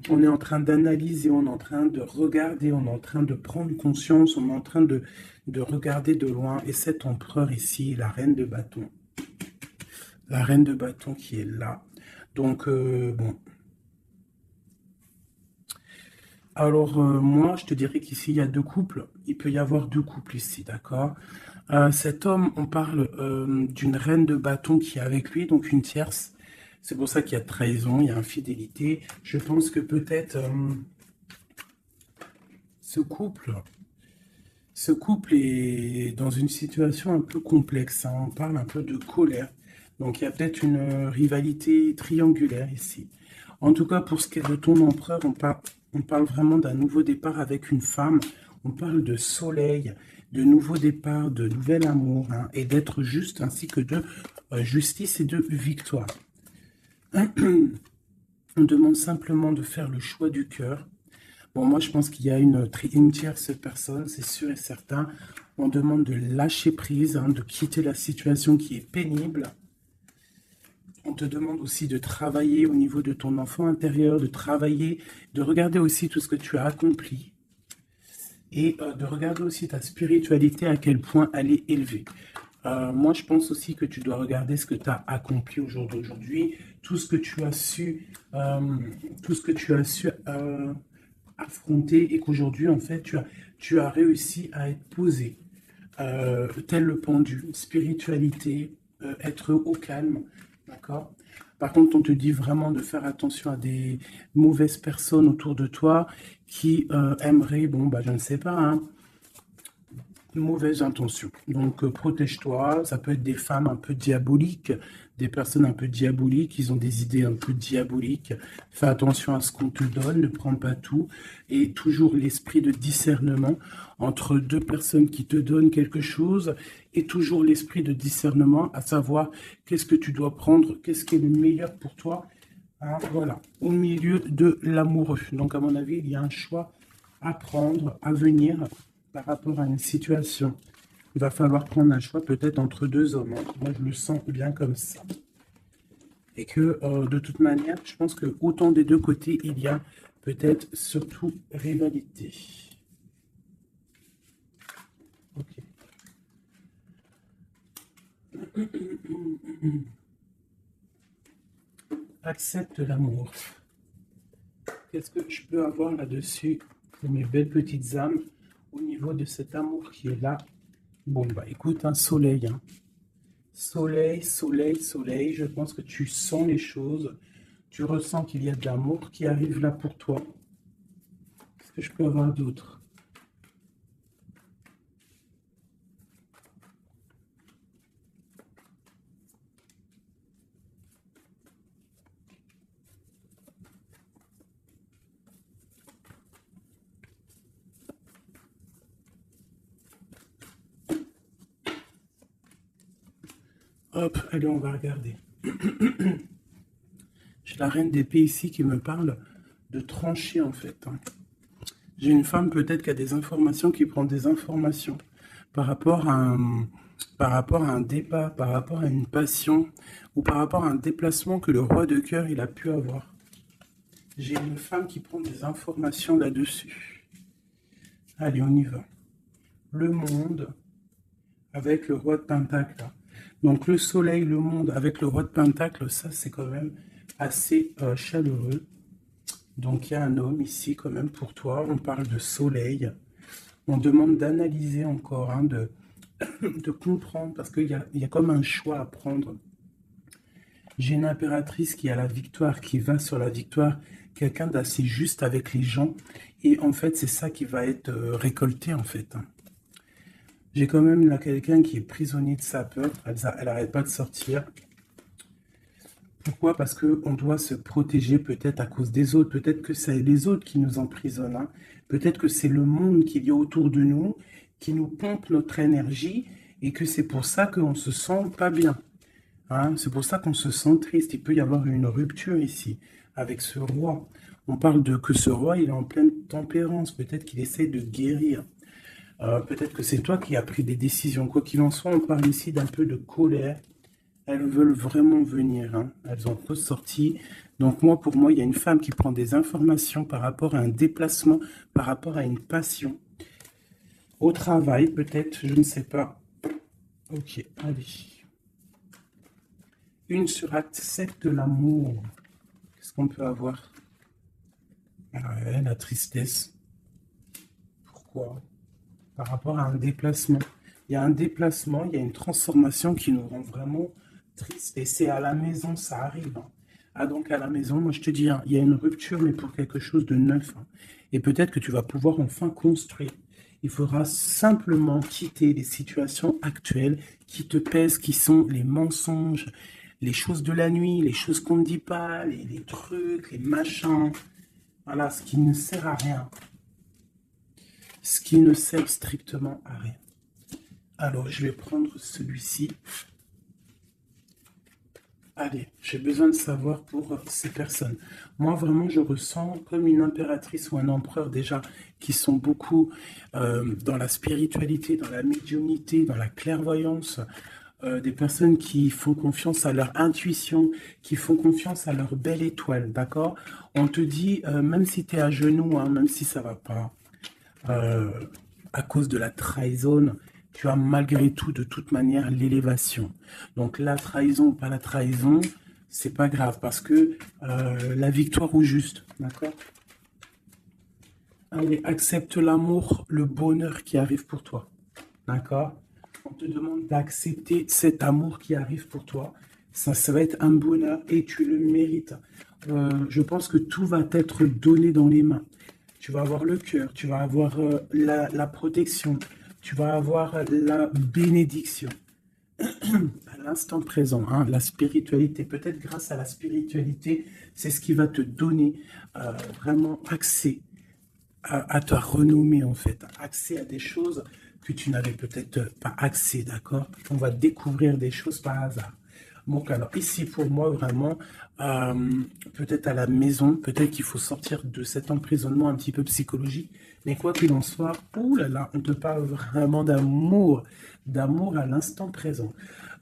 On est en train d'analyser, on est en train de regarder, on est en train de prendre conscience, on est en train de regarder de loin. Et cet empereur ici, la reine de bâton. La reine de bâton qui est là. Donc, bon. Alors, moi, je te dirais qu'ici, il y a deux couples. Il peut y avoir deux couples ici, d'accord? Cet homme, on parle d'une reine de bâton qui est avec lui, donc une tierce. C'est pour ça qu'il y a trahison, il y a infidélité. Je pense que peut-être ce couple est dans une situation un peu complexe, hein. On parle un peu de colère. Donc il y a peut-être une rivalité triangulaire ici. En tout cas, pour ce qui est de ton empereur, on parle vraiment d'un nouveau départ avec une femme. On parle de soleil, de nouveau départ, de nouvel amour, hein, et d'être juste, ainsi que de justice et de victoire. On demande simplement de faire le choix du cœur. Bon, moi, je pense qu'il y a une tierce personne, c'est sûr et certain. On demande de lâcher prise, hein, de quitter la situation qui est pénible. On te demande aussi de travailler au niveau de ton enfant intérieur, de travailler, de regarder aussi tout ce que tu as accompli. Et de regarder aussi ta spiritualité, à quel point elle est élevée. Moi, je pense aussi que tu dois regarder ce que tu as accompli au jour d'aujourd'hui, tout ce que tu as su, affronter et qu'aujourd'hui, en fait, tu as réussi à être posé, tel le pendu, spiritualité, être au calme, d'accord? Par contre, on te dit vraiment de faire attention à des mauvaises personnes autour de toi qui aimeraient, bon, bah, je ne sais pas, hein, mauvaise intention. Donc, protège-toi. Ça peut être des femmes un peu diaboliques, des personnes un peu diaboliques, ils ont des idées un peu diaboliques. Fais attention à ce qu'on te donne, ne prends pas tout. Et toujours l'esprit de discernement entre deux personnes qui te donnent quelque chose et toujours l'esprit de discernement, à savoir qu'est-ce que tu dois prendre, qu'est-ce qui est le meilleur pour toi. Hein, voilà, au milieu de l'amoureux. Donc, à mon avis, il y a un choix à prendre, à venir par rapport à une situation. Il va falloir prendre un choix peut-être entre deux hommes. Moi, je le sens bien comme ça. Et que, de toute manière, je pense que autant des deux côtés, il y a peut-être surtout rivalité. Ok. Accepte l'amour. Qu'est-ce que je peux avoir là-dessus pour mes belles petites âmes au niveau de cet amour qui est là? Bon, bah écoute, un soleil. Hein. Soleil, soleil, soleil. Je pense que tu sens les choses. Tu ressens qu'il y a de l'amour qui arrive là pour toi. Qu'est-ce que je peux avoir d'autre? Hop, allez, on va regarder. J'ai la reine d'épée ici qui me parle de trancher en fait. Hein. J'ai une femme peut-être qui a des informations, qui prend des informations par rapport par rapport à un départ, par rapport à une passion ou par rapport à un déplacement que le roi de cœur il a pu avoir. J'ai une femme qui prend des informations là-dessus. Allez, on y va. Le monde avec le roi de Pentacle. Donc le soleil, le monde avec le roi de Pentacle, ça c'est quand même assez chaleureux. Donc il y a un homme ici quand même pour toi, on parle de soleil. On demande d'analyser encore, hein, de comprendre, parce qu'il y a comme un choix à prendre. J'ai une impératrice qui a la victoire, qui va sur la victoire, quelqu'un d'assez juste avec les gens, et en fait c'est ça qui va être récolté en fait. J'ai quand même là quelqu'un qui est prisonnier de sa peur, elle n'arrête pas de sortir. Pourquoi? Parce qu'on doit se protéger peut-être à cause des autres, peut-être que c'est les autres qui nous emprisonnent, hein. Peut-être que c'est le monde qui est autour de nous, qui nous pompe notre énergie, et que c'est pour ça qu'on ne se sent pas bien. Hein. C'est pour ça qu'on se sent triste. Il peut y avoir une rupture ici, avec ce roi. On parle de que ce roi, il est en pleine tempérance, peut-être qu'il essaie de guérir. Peut-être que c'est toi qui as pris des décisions. Quoi qu'il en soit, on parle ici d'un peu de colère. Elles veulent vraiment venir. Hein. Elles ont ressorti. Donc moi, pour moi, il y a une femme qui prend des informations par rapport à un déplacement, par rapport à une passion. Au travail, peut-être, je ne sais pas. Ok, allez. Une sur accepte l'amour. Qu'est-ce qu'on peut avoir? Ouais, la tristesse. Pourquoi? Par rapport à un déplacement. Il y a un déplacement, il y a une transformation qui nous rend vraiment triste. Et c'est à la maison, ça arrive. Hein. Ah donc à la maison, moi je te dis, hein, il y a une rupture, mais pour quelque chose de neuf. Hein. Et peut-être que tu vas pouvoir enfin construire. Il faudra simplement quitter les situations actuelles qui te pèsent, qui sont les mensonges, les choses de la nuit, les choses qu'on ne dit pas, les trucs, les machins. Voilà, ce qui ne sert à rien. Ce qui ne sert strictement à rien. Alors, je vais prendre celui-ci. Allez, j'ai besoin de savoir pour ces personnes. Moi, vraiment, je ressens comme une impératrice ou un empereur déjà qui sont beaucoup dans la spiritualité, dans la médiumnité, dans la clairvoyance. Des personnes qui font confiance à leur intuition, qui font confiance à leur belle étoile, d'accord? On te dit, même si tu es à genoux, hein, même si ça va pas, à cause de la trahison, tu as malgré tout, de toute manière, l'élévation. Donc la trahison ou pas la trahison, c'est pas grave, parce que la victoire au juste, d'accord? Allez, accepte l'amour, le bonheur qui arrive pour toi, d'accord? On te demande d'accepter cet amour qui arrive pour toi. Ça va être un bonheur et tu le mérites. Je pense que tout va t'être donné dans les mains. Tu vas avoir le cœur, tu vas avoir la protection, tu vas avoir la bénédiction. À l'instant présent, hein, la spiritualité, peut-être grâce à la spiritualité, c'est ce qui va te donner vraiment accès à ta renommée en fait, accès à des choses que tu n'avais peut-être pas accès, d'accord? On va découvrir des choses par hasard. Donc alors ici pour moi vraiment, peut-être à la maison, peut-être qu'il faut sortir de cet emprisonnement un petit peu psychologique, mais quoi qu'il en soit, oulala, on te parle vraiment d'amour, d'amour à l'instant présent.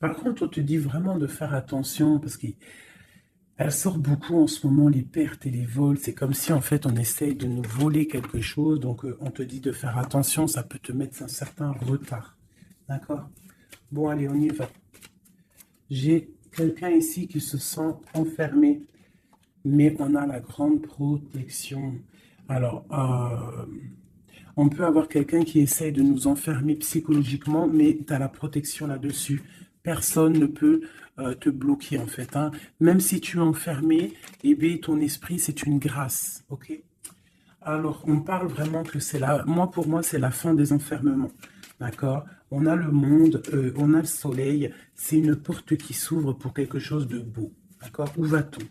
Par contre, on te dit vraiment de faire attention parce que Elle sort beaucoup en ce moment, les pertes et les vols. C'est comme si en fait on essaye de nous voler quelque chose. Donc on te dit de faire attention, ça peut te mettre un certain retard. D'accord? Bon, allez, on y va. J'ai quelqu'un ici qui se sent enfermé, mais on a la grande protection. Alors, on peut avoir quelqu'un qui essaye de nous enfermer psychologiquement, mais tu as la protection là-dessus. Personne ne peut te bloquer en fait, hein. Même si tu es enfermé, eh bien, ton esprit, c'est une grâce. Ok? Alors, on parle vraiment que c'est la... Moi, pour moi, c'est la fin des enfermements. D'accord? On a le monde, on a le soleil. C'est une porte qui s'ouvre pour quelque chose de beau. D'accord? Où va-t-on?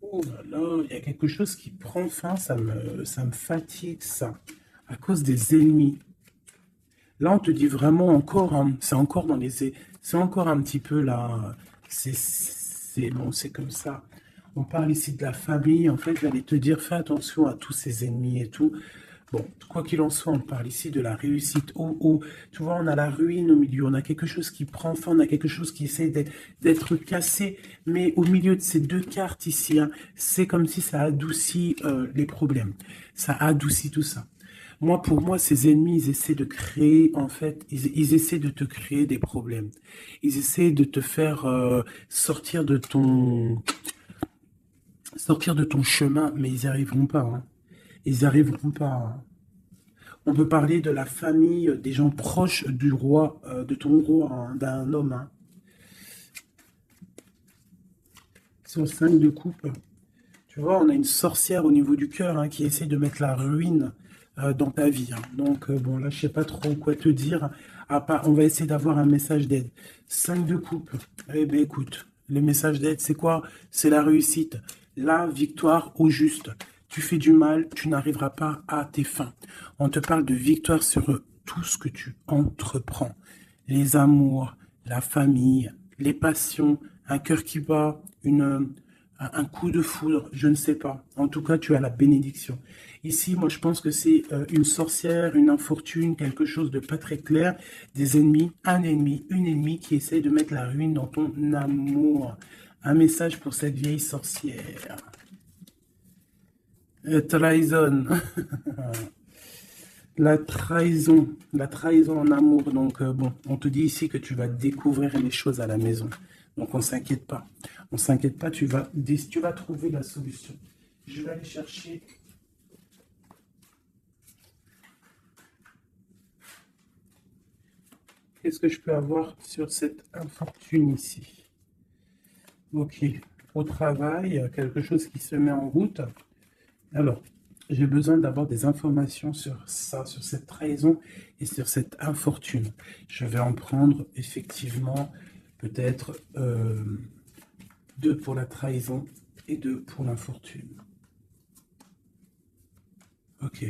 Oh là là, il y a quelque chose qui prend fin, ça me fatigue, ça. À cause des ennemis. Là, on te dit vraiment encore, hein, c'est encore dans les... C'est encore un petit peu là... C'est bon, c'est comme ça. On parle ici de la famille. En fait, j'allais te dire, fais attention à tous ces ennemis et tout. Bon, quoi qu'il en soit, on parle ici de la réussite. Oh, oh, tu vois, on a la ruine au milieu, on a quelque chose qui prend fin, on a quelque chose qui essaie d'être cassé, mais au milieu de ces deux cartes ici, hein, c'est comme si ça adoucit les problèmes. Ça adoucit tout ça. Moi, pour moi, ces ennemis, ils essaient de créer, en fait, ils essaient de te créer des problèmes. Ils essaient de te faire sortir de ton chemin, mais ils n'y arriveront pas, hein. Ils n'y arriveront pas, hein. On peut parler de la famille, des gens proches du roi, de ton roi, hein, d'un homme, hein. Sur le 5 de coupe, tu vois, on a une sorcière au niveau du cœur, hein, qui essaie de mettre la ruine dans ta vie, hein. Donc, bon, là, je sais pas trop quoi te dire. À part, on va essayer d'avoir un message d'aide. 5 de coupe. Eh bien, écoute, le message d'aide, c'est quoi? C'est la réussite, la victoire au juste. Tu fais du mal, tu n'arriveras pas à tes fins. On te parle de victoire sur tout ce que tu entreprends. Les amours, la famille, les passions, un cœur qui bat, un coup de foudre, je ne sais pas. En tout cas, tu as la bénédiction. Ici, moi, je pense que c'est une sorcière, une infortune, quelque chose de pas très clair, des ennemis, un ennemi, une ennemie qui essaie de mettre la ruine dans ton amour. Un message pour cette vieille sorcière. Trahison. La trahison en amour. Donc, bon, on te dit ici que tu vas découvrir les choses à la maison. Donc, on s'inquiète pas. On s'inquiète pas, tu vas trouver la solution. Je vais aller chercher. Qu'est-ce que je peux avoir sur cette infortune ici? Ok, au travail, quelque chose qui se met en route. Alors, j'ai besoin d'avoir des informations sur ça, sur cette trahison et sur cette infortune. Je vais en prendre effectivement peut-être 2 pour la trahison et 2 pour l'infortune. Ok.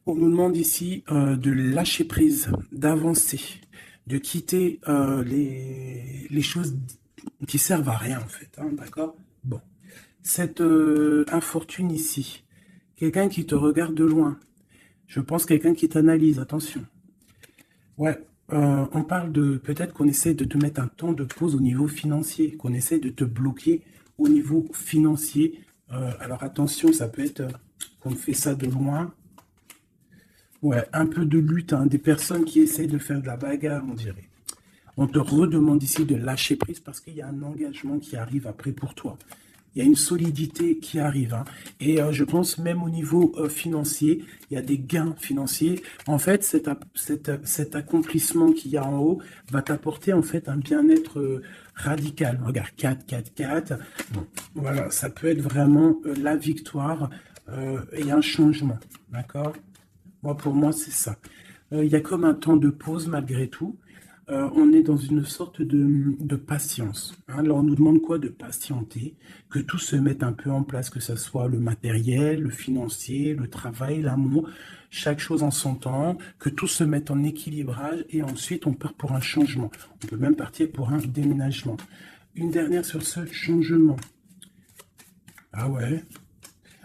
On nous demande ici de lâcher prise, d'avancer, de quitter les choses qui servent à rien en fait, hein, d'accord? Bon. Cette infortune ici, quelqu'un qui te regarde de loin, je pense quelqu'un qui t'analyse, attention. Ouais, on parle de peut-être qu'on essaie de te mettre un temps de pause au niveau financier, qu'on essaie de te bloquer au niveau financier. Alors attention, ça peut être qu'on fait ça de loin. Ouais, un peu de lutte, hein, des personnes qui essayent de faire de la bagarre, on dirait. On te redemande ici de lâcher prise parce qu'il y a un engagement qui arrive après pour toi. Il y a une solidité qui arrive, hein. Et je pense même au niveau financier, il y a des gains financiers. En fait, cet accomplissement qu'il y a en haut va t'apporter en fait un bien-être radical. Regarde, 4, 4, 4. Bon, voilà, ça peut être vraiment la victoire et un changement, d'accord? Moi, pour moi, c'est ça. Il y a comme un temps de pause malgré tout. On est dans une sorte de patience, hein. Alors, on nous demande quoi? De patienter, que tout se mette un peu en place, que ce soit le matériel, le financier, le travail, l'amour, chaque chose en son temps, que tout se mette en équilibrage et ensuite on part pour un changement. On peut même partir pour un déménagement. Une dernière sur ce changement. Ah ouais.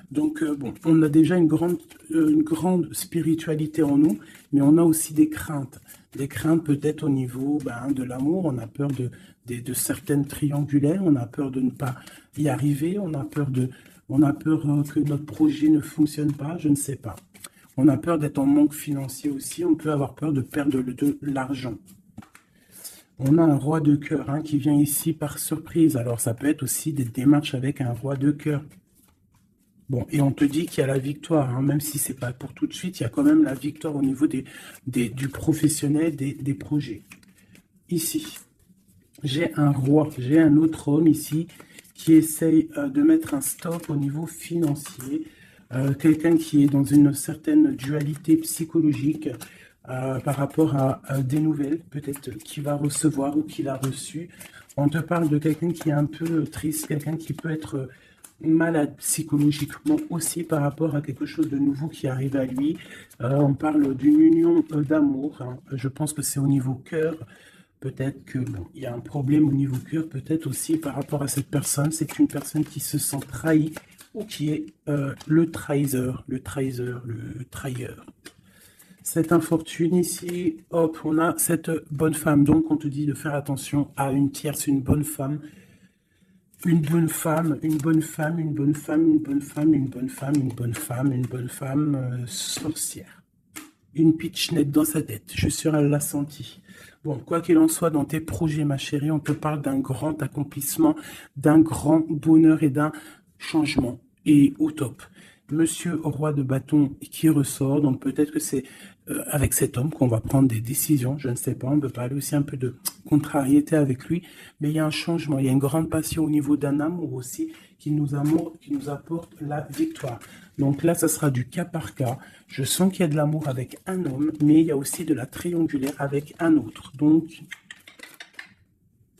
Donc, bon, on a déjà une grande spiritualité en nous, mais on a aussi des craintes. des craintes peut-être au niveau de l'amour, on a peur de certaines triangulaires, on a peur de ne pas y arriver, on a peur que notre projet ne fonctionne pas, je ne sais pas. On a peur d'être en manque financier aussi, on peut avoir peur de perdre de l'argent. On a un roi de cœur qui vient ici par surprise, alors ça peut être aussi des démarches avec un roi de cœur. Bon, et on te dit qu'il y a la victoire, même si c'est pas pour tout de suite, il y a quand même la victoire au niveau du professionnel, des projets. Ici, j'ai un roi, j'ai un autre homme ici qui essaye de mettre un stop au niveau financier. Quelqu'un qui est dans une certaine dualité psychologique par rapport à des nouvelles, peut-être qu'il va recevoir ou qu'il a reçu. On te parle de quelqu'un qui est un peu triste, quelqu'un qui peut être malade psychologiquement aussi par rapport à quelque chose de nouveau qui arrive à lui. On parle d'une union d'amour. Je pense que c'est au niveau cœur. Peut-être que il y a un problème au niveau cœur, peut-être aussi par rapport à cette personne. C'est une personne qui se sent trahie ou qui est le trahisseur, le trahilleur. Cette infortune ici, hop, on a cette bonne femme. Donc on te dit de faire attention à une tierce, une bonne femme. Une bonne femme, une bonne femme, une bonne femme, une bonne femme, une bonne femme, une bonne femme, une bonne femme sorcière. Une pitchnette dans sa tête, je suis sûr elle l'a senti. Bon, quoi qu'il en soit, dans tes projets, ma chérie, on te parle d'un grand accomplissement, d'un grand bonheur et d'un changement. Et au top. Monsieur roi de bâton qui ressort, donc peut-être que c'est avec cet homme qu'on va prendre des décisions, je ne sais pas, on peut parler aussi un peu de contrariété avec lui, mais il y a un changement, il y a une grande passion au niveau d'un amour aussi qui nous apporte la victoire. Donc là, ça sera du cas par cas. Je sens qu'il y a de l'amour avec un homme, mais il y a aussi de la triangulaire avec un autre. Donc,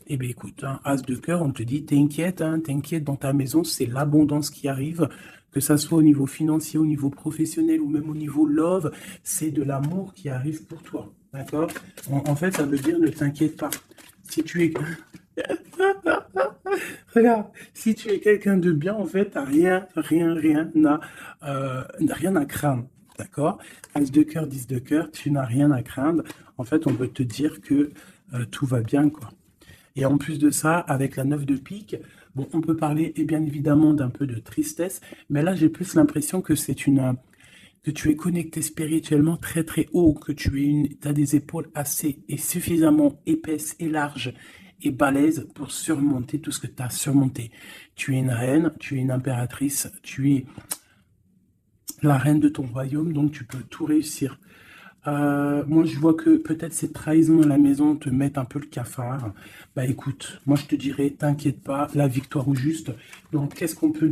eh bien écoute, as de cœur, on te dit, t'inquiète, t'inquiète, dans ta maison, c'est l'abondance qui arrive, que ça soit au niveau financier, au niveau professionnel ou même au niveau love, c'est de l'amour qui arrive pour toi, d'accord? En fait, ça veut dire ne t'inquiète pas. Si tu es... Regarde, si tu es quelqu'un de bien, en fait, t'as rien à craindre, d'accord? As de cœur, 10 de cœur, tu n'as rien à craindre. En fait, on veut te dire que tout va bien, quoi. Et en plus de ça, avec la 9 de pique, bon, on peut parler et bien évidemment d'un peu de tristesse, mais là j'ai plus l'impression que que tu es connecté spirituellement très très haut, que tu as des épaules assez et suffisamment épaisses et larges et balèzes pour surmonter tout ce que tu as surmonté. Tu es une reine, tu es une impératrice, tu es la reine de ton royaume, donc tu peux tout réussir. Moi, je vois que peut-être ces trahisons à la maison te mettent un peu le cafard. Bah écoute, moi je te dirais, t'inquiète pas, la victoire au juste. Donc, qu'est-ce qu'on peut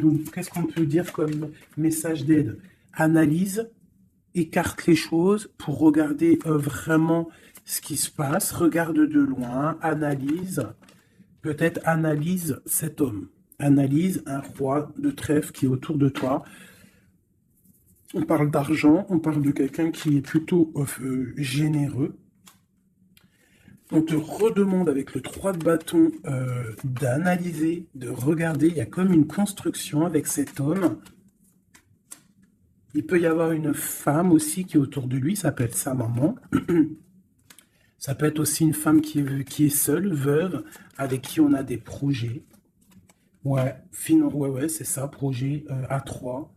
dire comme message d'aide? Analyse, écarte les choses pour regarder vraiment ce qui se passe. Regarde de loin, analyse. Peut-être analyse cet homme. Analyse un roi de trèfle qui est autour de toi. On parle d'argent, on parle de quelqu'un qui est plutôt généreux. On te redemande avec le 3 de bâton d'analyser, de regarder. Il y a comme une construction avec cet homme. Il peut y avoir une femme aussi qui est autour de lui, ça peut être sa maman. Ça peut être aussi une femme qui est seule, veuve, avec qui on a des projets. Ouais, c'est ça, projet à 3.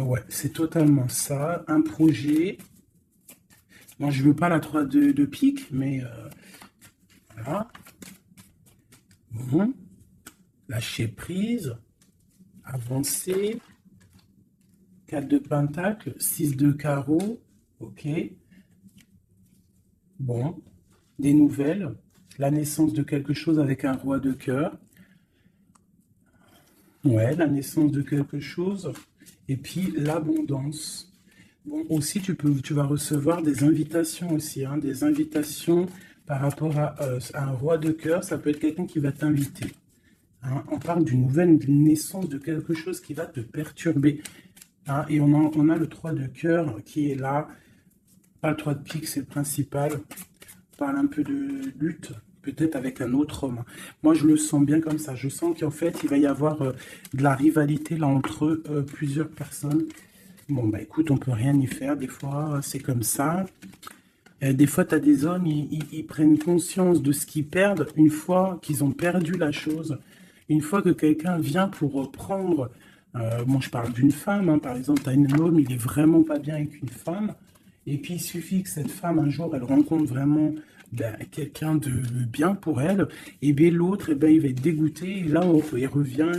Ouais, c'est totalement ça. Un projet. Moi, je veux pas la 3 de pique, mais voilà. Bon. Lâcher prise. Avancer. 4 de pentacle. 6 de carreau. Ok. Bon. Des nouvelles. La naissance de quelque chose avec un roi de cœur. Ouais, la naissance de quelque chose. Et puis l'abondance. Bon, aussi, tu vas recevoir des invitations aussi, des invitations par rapport à un roi de cœur. Ça peut être quelqu'un qui va t'inviter. On parle d'une nouvelle naissance de quelque chose qui va te perturber. Et on a le 3 de cœur qui est là. Pas le 3 de pique, c'est le principal. On parle un peu de lutte, peut-être avec un autre homme. Moi, je le sens bien comme ça. Je sens qu'en fait, il va y avoir de la rivalité là entre plusieurs personnes. Bon, bah écoute, on peut rien y faire. Des fois, c'est comme ça. Des fois, tu as des hommes, ils prennent conscience de ce qu'ils perdent une fois qu'ils ont perdu la chose. Une fois que quelqu'un vient pour reprendre, moi je parle d'une femme, hein, par exemple, tu as un homme, il est vraiment pas bien avec une femme, et puis il suffit que cette femme, un jour, elle rencontre vraiment quelqu'un de bien pour elle, et bien l'autre, il va être dégoûté, et là, il revient,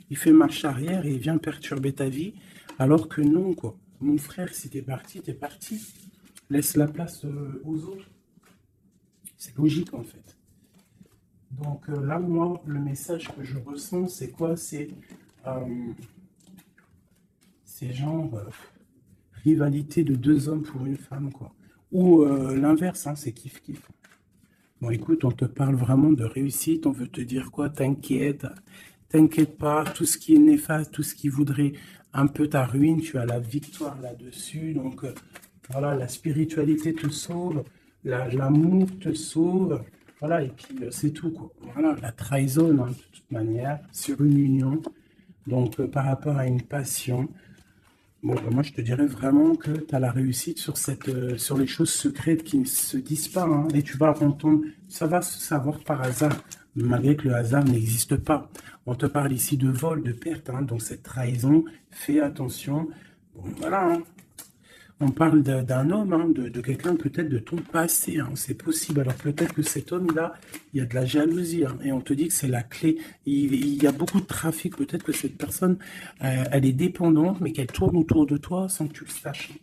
il fait marche arrière, et il vient perturber ta vie, alors que non, quoi. Mon frère, si t'es parti, t'es parti. Laisse la place aux autres. C'est logique en fait. Donc là, moi, le message que je ressens, c'est quoi? Euh, c'est genre rivalité de deux hommes pour une femme, quoi. Ou l'inverse, hein, c'est kiff-kiff. Bon, écoute, on te parle vraiment de réussite, on veut te dire quoi? T'inquiète, t'inquiète pas, tout ce qui est néfaste, tout ce qui voudrait un peu ta ruine, tu as la victoire là-dessus. Donc voilà, la spiritualité te sauve, l'amour te sauve, voilà, et puis c'est tout, quoi. Voilà, la trahison, hein, de toute manière, sur une union, donc par rapport à une passion. Bon, moi, je te dirais vraiment que tu as la réussite sur sur les choses secrètes qui ne se disent pas, hein. Et tu vas entendre, ça va se savoir par hasard, malgré que le hasard n'existe pas. On te parle ici de vol, de perte, hein, donc cette trahison, fais attention. Bon, voilà, hein. On parle d'un homme, hein, de quelqu'un peut-être de ton passé, hein, c'est possible. Alors peut-être que cet homme-là, il y a de la jalousie, hein, et on te dit que c'est la clé. Il y a beaucoup de trafic. Peut-être que cette personne, elle est dépendante, mais qu'elle tourne autour de toi sans que tu le saches.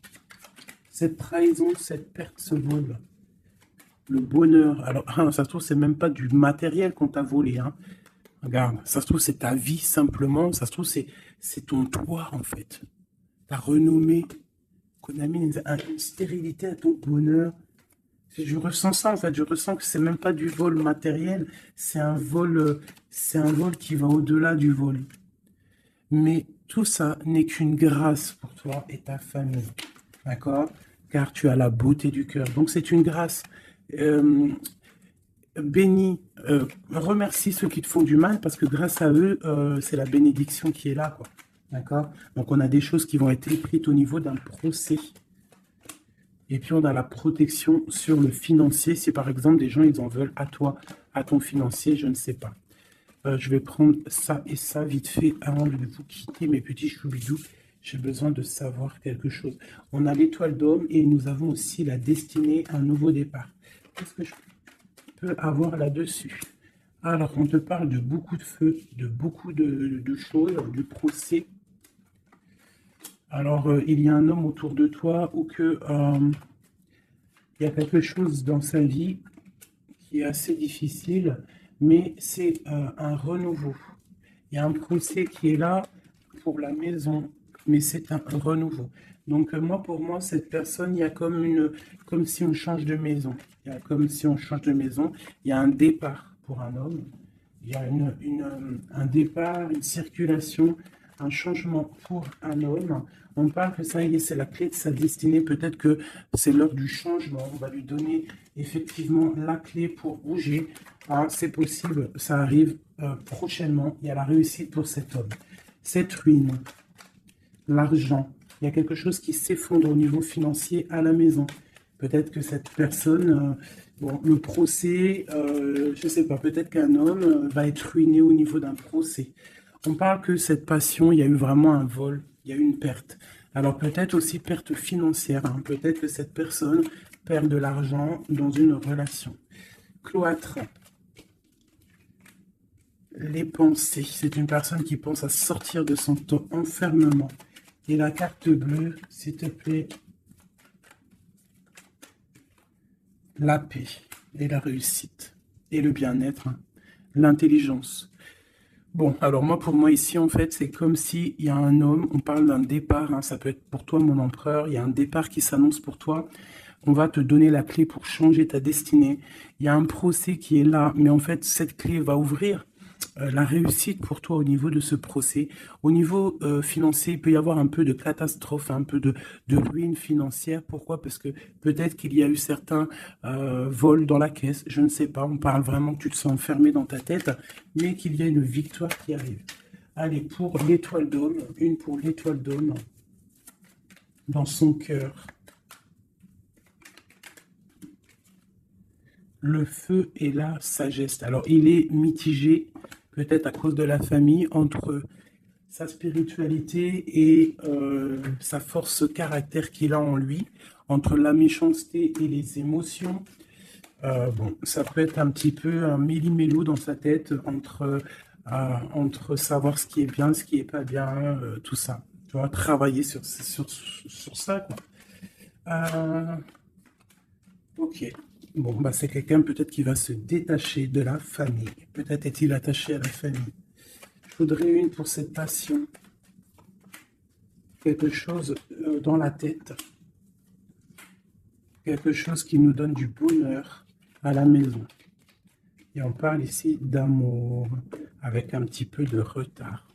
Cette trahison, cette perte, ce vol, le bonheur. Alors, hein, ça se trouve, c'est même pas du matériel qu'on t'a volé, hein. Regarde, ça se trouve, c'est ta vie simplement. Ça se trouve, c'est ton toi, en fait. Ta renommée. Qu'on a mis une stérilité à ton bonheur. Je ressens ça en fait, je ressens que c'est même pas du vol matériel, c'est un vol qui va au-delà du vol. Mais tout ça n'est qu'une grâce pour toi et ta famille, d'accord? Car tu as la beauté du cœur. Donc c'est une grâce. Euh, Bénis, remercie ceux qui te font du mal parce que grâce à eux, c'est la bénédiction qui est là, quoi. D'accord? Donc on a des choses qui vont être écrites au niveau d'un procès. Et puis on a la protection sur le financier. Si par exemple des gens ils en veulent à toi, à ton financier, je ne sais pas. Je vais prendre ça et ça vite fait avant de vous quitter mes petits choubidous. J'ai besoin de savoir quelque chose. On a l'étoile d'homme et nous avons aussi la destinée, un nouveau départ. Qu'est-ce que je peux avoir là-dessus? Alors on te parle de beaucoup de feu, de beaucoup de choses, du procès. Alors il y a un homme autour de toi ou que il y a quelque chose dans sa vie qui est assez difficile, mais c'est un renouveau. Il y a un procès qui est là pour la maison, mais c'est un renouveau. Donc moi, pour moi, cette personne, il y a comme si on change de maison. Il y a comme si on change de maison. Il y a un départ pour un homme. Il y a un départ, une circulation, un changement pour un homme. On parle que ça y est, c'est la clé de sa destinée. Peut-être que c'est l'heure du changement. On va lui donner effectivement la clé pour bouger. Ah, c'est possible, ça arrive prochainement. Il y a la réussite pour cet homme. Cette ruine, l'argent, il y a quelque chose qui s'effondre au niveau financier à la maison. Peut-être que cette personne, bon, le procès, je ne sais pas, peut-être qu'un homme va être ruiné au niveau d'un procès. On parle que cette passion, il y a eu vraiment un vol, il y a eu une perte. Alors peut-être aussi perte financière, hein. Peut-être que cette personne perd de l'argent dans une relation. Cloître, les pensées. C'est une personne qui pense à sortir de son enfermement. Et la carte bleue, s'il te plaît, la paix et la réussite et le bien-être, hein, l'intelligence. Bon, alors moi, pour moi ici, en fait, c'est comme s'il y a un homme, on parle d'un départ, hein, ça peut être pour toi, mon empereur, il y a un départ qui s'annonce pour toi. On va te donner la clé pour changer ta destinée. Il y a un procès qui est là, mais en fait, cette clé va ouvrir la réussite pour toi au niveau de ce procès. Au niveau financier, il peut y avoir un peu de catastrophe, un peu de ruine financière. Pourquoi? Parce que peut-être qu'il y a eu certains vols dans la caisse, je ne sais pas. On parle vraiment que tu te sens enfermé dans ta tête, mais qu'il y a une victoire qui arrive. Allez, pour l'étoile d'homme, une pour l'étoile d'homme, dans son cœur. le feu et la sagesse. Alors, il est mitigé, peut-être à cause de la famille, entre sa spiritualité et sa force caractère qu'il a en lui, entre la méchanceté et les émotions. Bon, ça peut être un petit peu un méli-mélo dans sa tête entre savoir ce qui est bien, ce qui est pas bien, tout ça. Tu vois, travailler sur ça, quoi. Euh, ok. Bon, bah, c'est quelqu'un peut-être qui va se détacher de la famille. Peut-être est-il attaché à la famille. Je voudrais une pour cette passion. Quelque chose dans la tête. Quelque chose qui nous donne du bonheur à la maison. Et on parle ici d'amour, avec un petit peu de retard.